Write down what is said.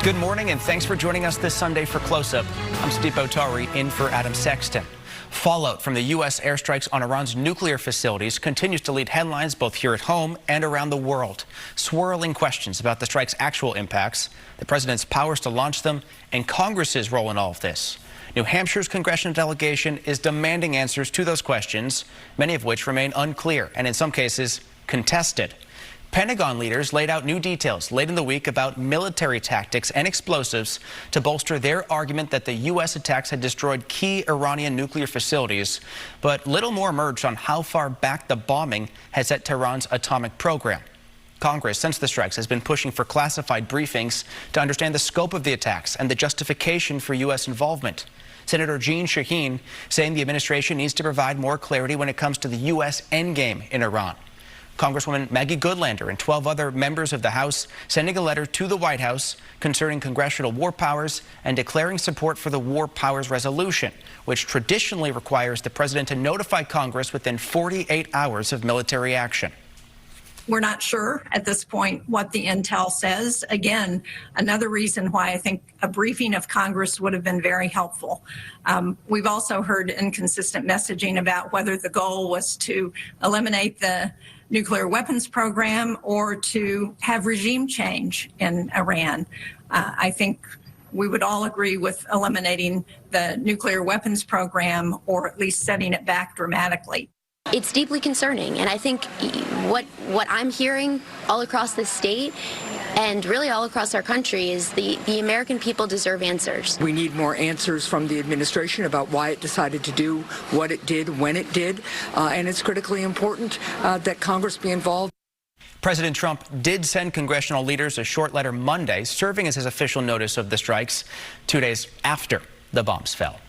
Good morning, and thanks for joining us this Sunday for Close Up. I'm Steve Botari in for Adam Sexton. Fallout from the U.S. airstrikes on Iran's nuclear facilities continues to lead headlines both here at home and around the world. Swirling questions about the strike's actual impacts, the president's powers to launch them, and Congress's role in all of this. New Hampshire's congressional delegation is demanding answers to those questions, many of which remain unclear and in some cases contested. Pentagon leaders laid out new details late in the week about military tactics and explosives to bolster their argument that the U.S. attacks had destroyed key Iranian nuclear facilities. But little more emerged on how far back the bombing has set Tehran's atomic program. Congress, since the strikes, has been pushing for classified briefings to understand the scope of the attacks and the justification for U.S. involvement. Senator Jeanne Shaheen saying the administration needs to provide more clarity when it comes to the U.S. endgame in Iran. Congresswoman Maggie Goodlander and 12 other members of the House sending a letter to the White House concerning congressional war powers and declaring support for the War Powers Resolution, which traditionally requires the president to notify Congress within 48 hours of military action. We're not sure at this point what the intel says. Again, another reason why I think a briefing of Congress would have been very helpful. We've also heard inconsistent messaging about whether the goal was to eliminate the nuclear weapons program or to have regime change in Iran. I think we would all agree with eliminating the nuclear weapons program or at least setting it back dramatically. It's deeply concerning, and I think what I'm hearing all across the state and really all across our country is the American people deserve answers. We need more answers from the administration about why it decided to do what it did, when it did, and it's critically important that Congress be involved. President Trump did send congressional leaders a short letter Monday, serving as his official notice of the strikes 2 days after the bombs fell.